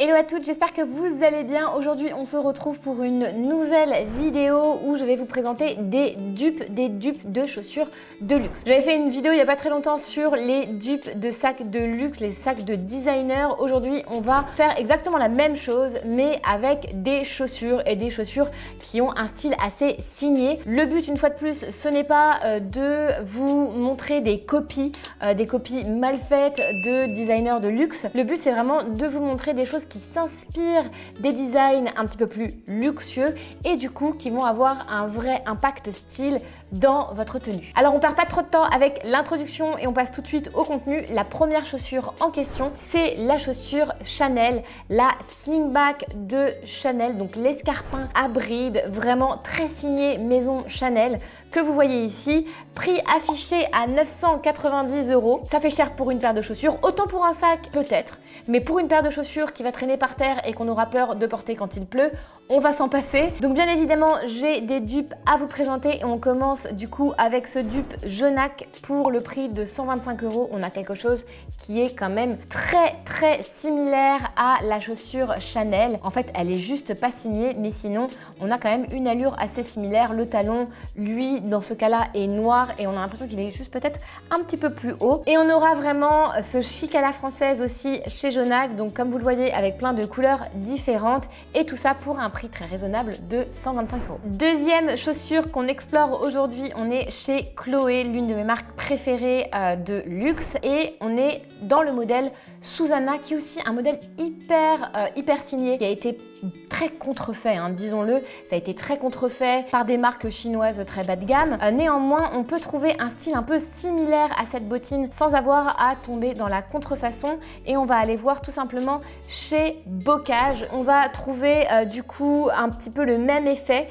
Hello à toutes, j'espère que vous allez bien. Aujourd'hui, on se retrouve pour une nouvelle vidéo où je vais vous présenter des dupes de chaussures de luxe. J'avais fait une vidéo il n'y a pas très longtemps sur les dupes de sacs de luxe, les sacs de designer. Aujourd'hui, on va faire exactement la même chose, mais avec des chaussures et des chaussures qui ont un style assez signé. Le but, une fois de plus, ce n'est pas de vous montrer des copies mal faites de designers de luxe. Le but, c'est vraiment de vous montrer des choses qui s'inspirent des designs un petit peu plus luxueux et du coup qui vont avoir un vrai impact style dans votre tenue. Alors on perd pas trop de temps avec l'introduction et on passe tout de suite au contenu. La première chaussure en question, c'est la chaussure Chanel, la slingback de Chanel, donc l'escarpin à bride, vraiment très signé maison Chanel que vous voyez ici. Prix affiché à 990 €. Ça fait cher pour une paire de chaussures, autant pour un sac peut-être, mais pour une paire de chaussures qui va traîner par terre et qu'on aura peur de porter quand il pleut, on va s'en passer. Donc bien évidemment, j'ai des dupes à vous présenter et on commence du coup avec ce dupe Jonac pour le prix de 125 €. On a quelque chose qui est quand même très similaire à la chaussure Chanel. En fait, elle est juste pas signée, mais sinon, on a quand même une allure assez similaire. Le talon, lui, dans ce cas-là, est noir et on a l'impression qu'il est juste peut-être un petit peu plus haut. Et on aura vraiment ce chic à la française aussi chez Jonac, donc comme vous le voyez, avec plein de couleurs différentes et tout ça pour un prix très raisonnable de 125 €. Deuxième chaussure qu'on explore aujourd'hui, on est chez Chloé, l'une de mes marques préférées de luxe, et on est dans le modèle Susanna, qui est aussi un modèle hyper signé, qui a été très contrefait, hein, disons-le. Ça a été très contrefait par des marques chinoises très bas de gamme. Néanmoins, on peut trouver un style un peu similaire à cette bottine sans avoir à tomber dans la contrefaçon, et on va aller voir tout simplement chez Bocage. On va trouver du coup un petit peu le même effet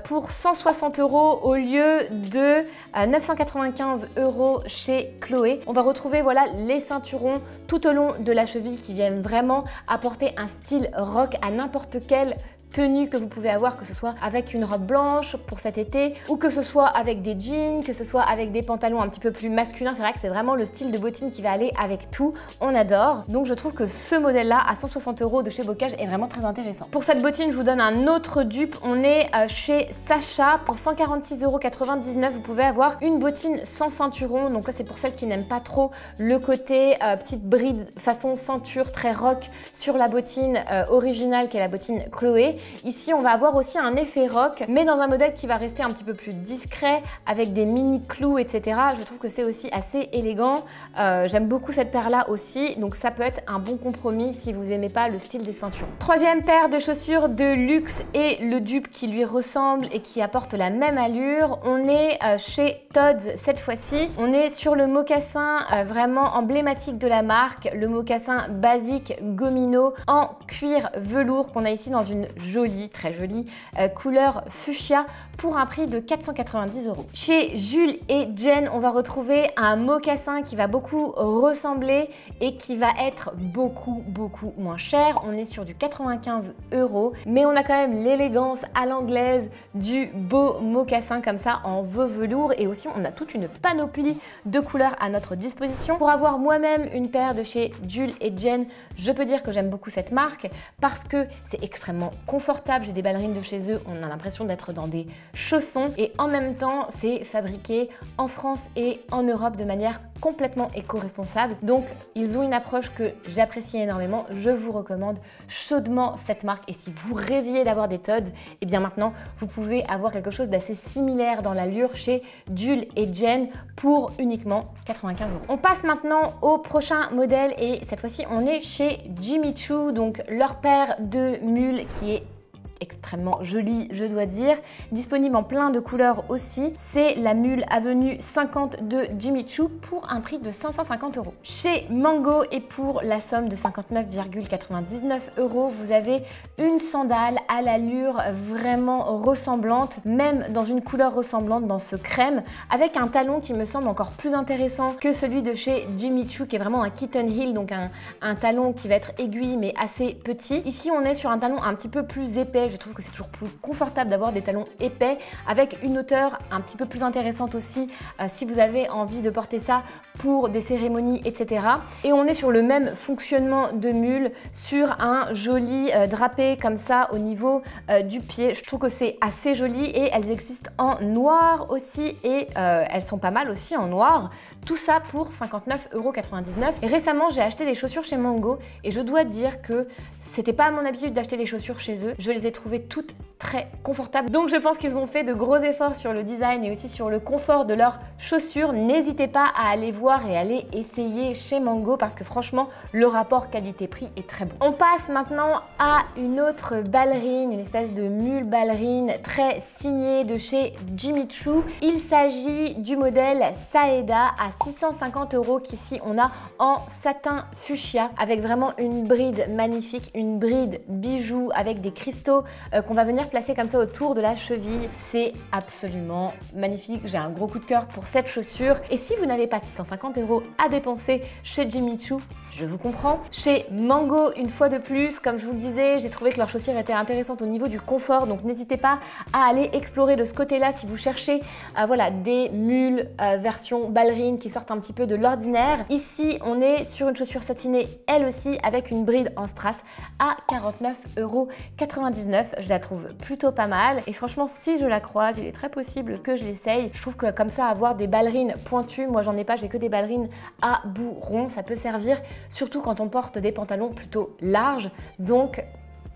pour 160 € au lieu de 995 € chez Chloé. On va retrouver voilà les ceinturons tout au long de la cheville qui viennent vraiment apporter un style rock à n'importe quelle tenue que vous pouvez avoir, que ce soit avec une robe blanche pour cet été ou que ce soit avec des jeans, que ce soit avec des pantalons un petit peu plus masculins. C'est vrai que c'est vraiment le style de bottine qui va aller avec tout. On adore. Donc je trouve que ce modèle-là à 160 € de chez Bocage est vraiment très intéressant. Pour cette bottine, je vous donne un autre dupe. On est chez Sacha pour 146,99 €. Vous pouvez avoir une bottine sans ceinturon. Donc là, c'est pour celles qui n'aiment pas trop le côté petite bride façon ceinture très rock sur la bottine originale qui est la bottine Chloé. Ici, on va avoir aussi un effet rock, mais dans un modèle qui va rester un petit peu plus discret, avec des mini clous, etc. Je trouve que c'est aussi assez élégant. J'aime beaucoup cette paire-là aussi, donc ça peut être un bon compromis si vous n'aimez pas le style des ceintures. Troisième paire de chaussures de luxe et le dupe qui lui ressemble et qui apporte la même allure. On est chez Tod's cette fois-ci. On est sur le mocassin vraiment emblématique de la marque, le mocassin basique Gomino en cuir velours qu'on a ici dans une très jolie couleur fuchsia pour un prix de 490 €. Chez Jules et Jen, on va retrouver un mocassin qui va beaucoup ressembler et qui va être beaucoup moins cher. On est sur du 95 €, mais on a quand même l'élégance à l'anglaise du beau mocassin comme ça en velours, et aussi on a toute une panoplie de couleurs à notre disposition. Pour avoir moi-même une paire de chez Jules et Jen, je peux dire que j'aime beaucoup cette marque parce que c'est extrêmement confortable. J'ai des ballerines de chez eux, on a l'impression d'être dans des chaussons, et en même temps c'est fabriqué en France et en Europe de manière complètement éco-responsable. Donc ils ont une approche que j'apprécie énormément. Je vous recommande chaudement cette marque, et si vous rêviez d'avoir des Tod's, et bien maintenant vous pouvez avoir quelque chose d'assez similaire dans l'allure chez Jules et Jen pour uniquement 95 €. On passe maintenant au prochain modèle, et cette fois-ci on est chez Jimmy Choo, donc leur paire de mules qui est extrêmement jolie, je dois dire, disponible en plein de couleurs aussi. C'est la mule Avenue 50 de Jimmy Choo pour un prix de 550 €. Chez Mango, et pour la somme de 59,99 €, vous avez une sandale à l'allure vraiment ressemblante, même dans une couleur ressemblante, dans ce crème, avec un talon qui me semble encore plus intéressant que celui de chez Jimmy Choo, qui est vraiment un kitten heel, donc un talon qui va être aiguille mais assez petit. Ici, on est sur un talon un petit peu plus épais. Je trouve que c'est toujours plus confortable d'avoir des talons épais avec une hauteur un petit peu plus intéressante aussi si vous avez envie de porter ça pour des cérémonies, etc. Et on est sur le même fonctionnement de mule, sur un joli drapé comme ça au niveau du pied. Je trouve que c'est assez joli et elles existent en noir aussi et elles sont pas mal aussi en noir. Tout ça pour 59,99 €. Et récemment, j'ai acheté des chaussures chez Mango et je dois dire que c'était pas à mon habitude d'acheter les chaussures chez eux. Je les ai trouvées toutes très confortables. Donc je pense qu'ils ont fait de gros efforts sur le design et aussi sur le confort de leurs chaussures. N'hésitez pas à aller voir et aller essayer chez Mango parce que franchement, le rapport qualité-prix est très bon. On passe maintenant à une autre ballerine, une espèce de mule ballerine très signée de chez Jimmy Choo. Il s'agit du modèle Saeda à 650 € qu'ici on a en satin fuchsia avec vraiment une bride magnifique, une bride bijou avec des cristaux qu'on va venir placer comme ça autour de la cheville. C'est absolument magnifique. J'ai un gros coup de cœur pour cette chaussure. Et si vous n'avez pas 650 € à dépenser chez Jimmy Choo, je vous comprends. Chez Mango, une fois de plus, comme je vous le disais, j'ai trouvé que leurs chaussures étaient intéressantes au niveau du confort. Donc n'hésitez pas à aller explorer de ce côté-là si vous cherchez voilà, des mules version ballerine qui sortent un petit peu de l'ordinaire. Ici, on est sur une chaussure satinée, elle aussi, avec une bride en strass à 49,99 €. Je la trouve plutôt pas mal. Et franchement, si je la croise, il est très possible que je l'essaye. Je trouve que comme ça, avoir des ballerines pointues, moi j'en ai pas, j'ai que des ballerines à bout rond, ça peut servir, surtout quand on porte des pantalons plutôt larges. Donc,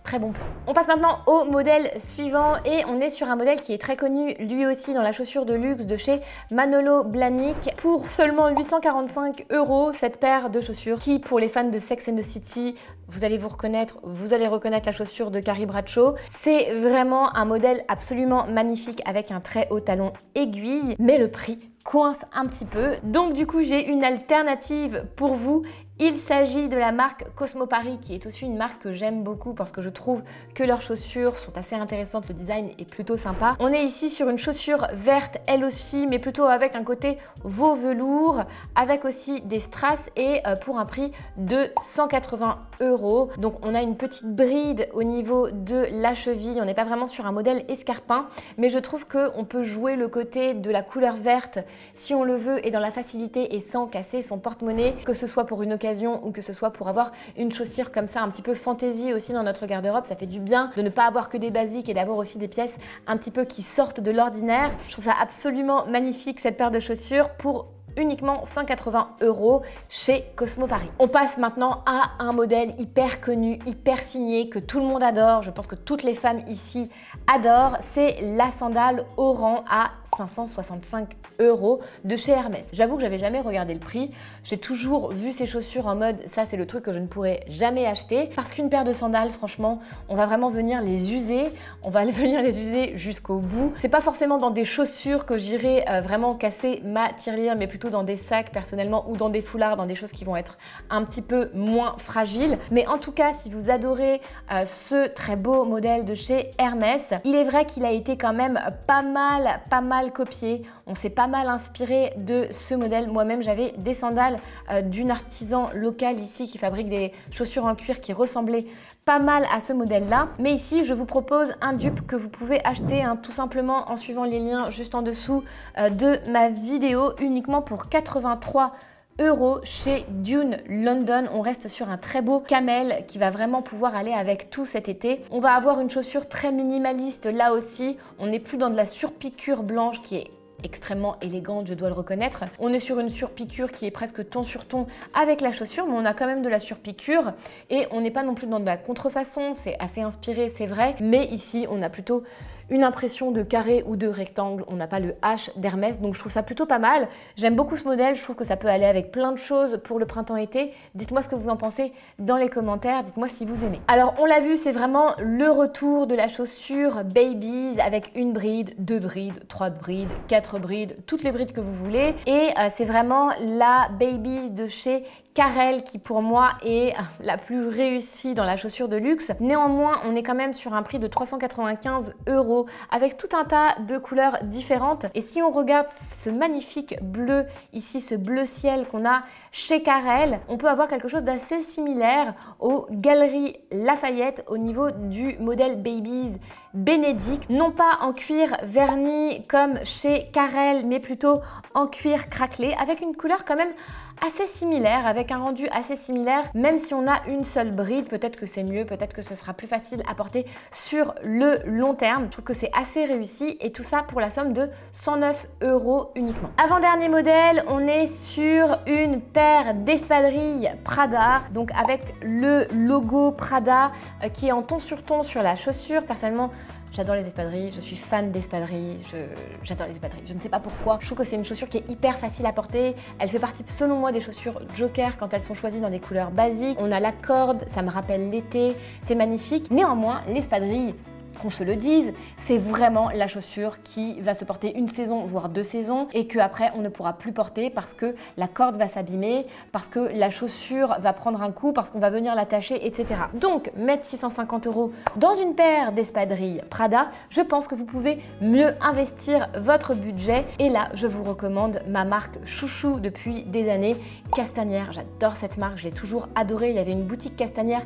très bon plan. On passe maintenant au modèle suivant et on est sur un modèle qui est très connu lui aussi dans la chaussure de luxe de chez Manolo Blahnik pour seulement 845 €, cette paire de chaussures qui, pour les fans de Sex and the City, vous allez vous reconnaître, vous allez reconnaître la chaussure de Carrie Bradshaw. C'est vraiment un modèle absolument magnifique avec un très haut talon aiguille, mais le prix coince un petit peu. Donc du coup, j'ai une alternative pour vous. Il s'agit de la marque Cosmo Paris, qui est aussi une marque que j'aime beaucoup parce que je trouve que leurs chaussures sont assez intéressantes, le design est plutôt sympa. On est ici sur une chaussure verte, elle aussi, mais plutôt avec un côté veau velours, avec aussi des strass et pour un prix de 180 €. Donc on a une petite bride au niveau de la cheville, on n'est pas vraiment sur un modèle escarpin, mais je trouve qu'on peut jouer le côté de la couleur verte si on le veut et dans la facilité et sans casser son porte-monnaie, que ce soit pour une occasion ou que ce soit pour avoir une chaussure comme ça un petit peu fantaisie aussi dans notre garde-robe. Ça fait du bien de ne pas avoir que des basiques et d'avoir aussi des pièces un petit peu qui sortent de l'ordinaire. Je trouve ça absolument magnifique cette paire de chaussures pour uniquement 180 € chez Cosmo Paris. On passe maintenant à un modèle hyper connu, hyper signé, que tout le monde adore. Je pense que toutes les femmes ici adorent. C'est la sandale Oran à 565 € de chez Hermès. J'avoue que j'avais jamais regardé le prix. J'ai toujours vu ces chaussures en mode ça c'est le truc que je ne pourrais jamais acheter parce qu'une paire de sandales, franchement, on va vraiment venir les user. On va venir les user jusqu'au bout. C'est pas forcément dans des chaussures que j'irai vraiment casser ma tirelire, mais plutôt dans des sacs personnellement ou dans des foulards, dans des choses qui vont être un petit peu moins fragiles. Mais en tout cas, si vous adorez ce très beau modèle de chez Hermès, il est vrai qu'il a été quand même pas mal copié. On s'est pas mal inspiré de ce modèle. Moi-même, j'avais des sandales d'une artisan local ici qui fabrique des chaussures en cuir qui ressemblaient pas mal à ce modèle-là. Mais ici, je vous propose un dupe que vous pouvez acheter tout simplement en suivant les liens juste en dessous de ma vidéo, uniquement pour 83 € chez Dune London. On reste sur un très beau camel qui va vraiment pouvoir aller avec tout cet été. On va avoir une chaussure très minimaliste là aussi. On n'est plus dans de la surpiqûre blanche qui est extrêmement élégante, je dois le reconnaître. On est sur une surpiqûre qui est presque ton sur ton avec la chaussure, mais on a quand même de la surpiqûre et on n'est pas non plus dans de la contrefaçon. C'est assez inspiré, c'est vrai, mais ici on a plutôt une impression de carré ou de rectangle. On n'a pas le H d'Hermès, donc je trouve ça plutôt pas mal. J'aime beaucoup ce modèle, je trouve que ça peut aller avec plein de choses pour le printemps-été. Dites-moi ce que vous en pensez dans les commentaires, dites-moi si vous aimez. Alors on l'a vu, c'est vraiment le retour de la chaussure Babies avec une bride, 2 brides, 3 brides, 4 brides, toutes les brides que vous voulez. Et c'est vraiment la Babies de chez Carrel qui pour moi est la plus réussie dans la chaussure de luxe. Néanmoins, on est quand même sur un prix de 395 € avec tout un tas de couleurs différentes. Et si on regarde ce magnifique bleu ici, ce bleu ciel qu'on a chez Carrel, on peut avoir quelque chose d'assez similaire aux Galeries Lafayette au niveau du modèle Babies Benedict, non pas en cuir verni comme chez Carrel, mais plutôt en cuir craquelé avec une couleur quand même assez similaire, avec un rendu assez similaire, même si on a une seule bride, peut-être que c'est mieux, peut-être que ce sera plus facile à porter sur le long terme. Je trouve que c'est assez réussi et tout ça pour la somme de 109 € uniquement. Avant-dernier modèle, on est sur une paire d'espadrilles Prada, donc avec le logo Prada qui est en ton sur ton sur la chaussure. Personnellement, j'adore les espadrilles, je suis fan d'espadrilles, j'adore les espadrilles, je ne sais pas pourquoi. Je trouve que c'est une chaussure qui est hyper facile à porter. Elle fait partie, selon moi, des chaussures Joker quand elles sont choisies dans des couleurs basiques. On a la corde, ça me rappelle l'été, c'est magnifique. Néanmoins, l'espadrille, qu'on se le dise, c'est vraiment la chaussure qui va se porter une saison, voire 2 saisons, et qu'après on ne pourra plus porter parce que la corde va s'abîmer, parce que la chaussure va prendre un coup, parce qu'on va venir l'attacher, etc. Donc, mettre 650 € dans une paire d'espadrilles Prada, je pense que vous pouvez mieux investir votre budget. Et là, je vous recommande ma marque chouchou depuis des années, Castanière. J'adore cette marque, je l'ai toujours adorée. Il y avait une boutique Castanière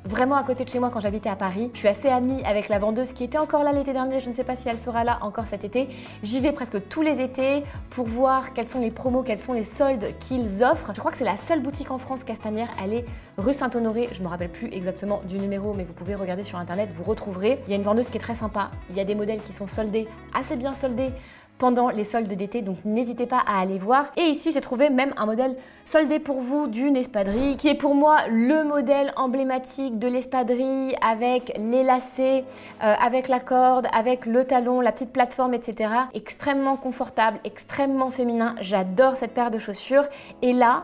vraiment à côté de chez moi quand j'habitais à Paris. Je suis assez amie avec la vendeuse qui était encore là l'été dernier, je ne sais pas si elle sera là encore cet été. J'y vais presque tous les étés pour voir quels sont les promos, quels sont les soldes qu'ils offrent. Je crois que c'est la seule boutique en France Castanière, elle est rue Saint-Honoré, je ne me rappelle plus exactement du numéro, mais vous pouvez regarder sur internet, vous retrouverez. Il y a une vendeuse qui est très sympa, il y a des modèles qui sont soldés, assez bien soldés pendant les soldes d'été, donc n'hésitez pas à aller voir. Et ici, j'ai trouvé même un modèle soldé pour vous d'une espadrille, qui est pour moi le modèle emblématique de l'espadrille, avec les lacets, avec la corde, avec le talon, la petite plateforme, etc. Extrêmement confortable, extrêmement féminin. J'adore cette paire de chaussures. Et là,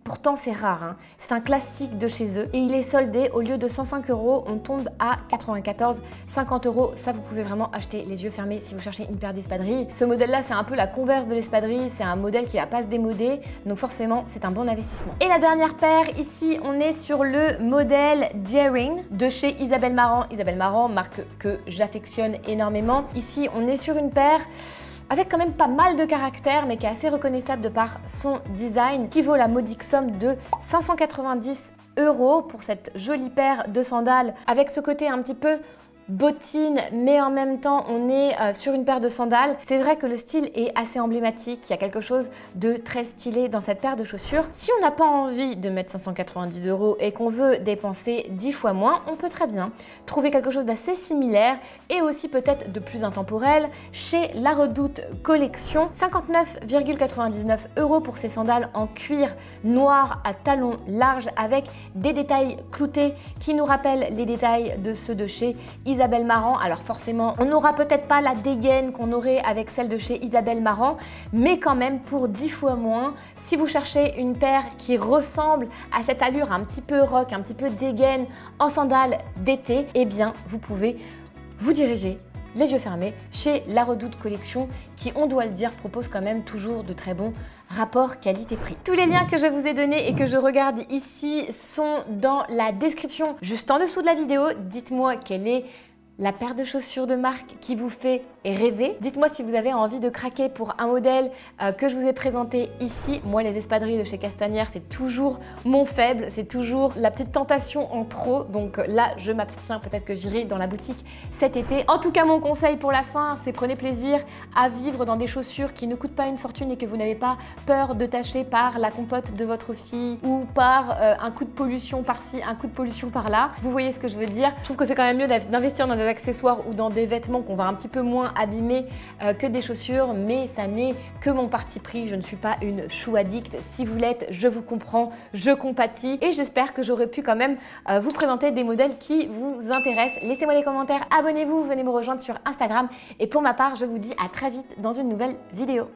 pourtant c'est rare, hein. C'est un classique de chez eux et il est soldé, au lieu de 105 €, on tombe à 94,50 €. Ça, vous pouvez vraiment acheter les yeux fermés si vous cherchez une paire d'espadrilles. Ce modèle-là, c'est un peu la converse de l'espadrille, c'est un modèle qui va pas se démoder, donc forcément, c'est un bon investissement. Et la dernière paire, ici, on est sur le modèle Daring de chez Isabelle Marant. Isabelle Marant, marque que j'affectionne énormément. Ici, on est sur une paire avec quand même pas mal de caractère, mais qui est assez reconnaissable de par son design, qui vaut la modique somme de 590 € pour cette jolie paire de sandales, avec ce côté un petit peu bottine, mais en même temps on est sur une paire de sandales. C'est vrai que le style est assez emblématique, il y a quelque chose de très stylé dans cette paire de chaussures. Si on n'a pas envie de mettre 590 € et qu'on veut dépenser 10 fois moins, on peut très bien trouver quelque chose d'assez similaire et aussi peut-être de plus intemporel chez La Redoute Collection. 59,99 € pour ces sandales en cuir noir à talons larges avec des détails cloutés qui nous rappellent les détails de ceux de chez Isabelle Marant. Alors forcément, on n'aura peut-être pas la dégaine qu'on aurait avec celle de chez Isabelle Marant, mais quand même pour 10 fois moins, si vous cherchez une paire qui ressemble à cette allure un petit peu rock, un petit peu dégaine en sandales d'été, eh bien vous pouvez vous diriger les yeux fermés chez La Redoute Collection qui, on doit le dire, propose quand même toujours de très bons rapport qualité-prix. Tous les liens que je vous ai donnés et que je regarde ici sont dans la description juste en dessous de la vidéo. Dites-moi quelle est la paire de chaussures de marque qui vous fait rêver. Dites-moi si vous avez envie de craquer pour un modèle que je vous ai présenté ici. Moi, les espadrilles de chez Castanière, c'est toujours mon faible, c'est toujours la petite tentation en trop. Donc là, je m'abstiens, peut-être que j'irai dans la boutique cet été. En tout cas, mon conseil pour la fin, c'est prenez plaisir à vivre dans des chaussures qui ne coûtent pas une fortune et que vous n'avez pas peur de tacher par la compote de votre fille ou par un coup de pollution par-ci, un coup de pollution par-là. Vous voyez ce que je veux dire? Je trouve que c'est quand même mieux d'investir dans des accessoires ou dans des vêtements qu'on va un petit peu moins abîmer que des chaussures, mais ça n'est que mon parti pris. Je ne suis pas une chou addict. Si vous l'êtes, je vous comprends, je compatis et j'espère que j'aurai pu quand même vous présenter des modèles qui vous intéressent. Laissez-moi des commentaires, abonnez-vous, venez me rejoindre sur Instagram et pour ma part, je vous dis à très vite dans une nouvelle vidéo.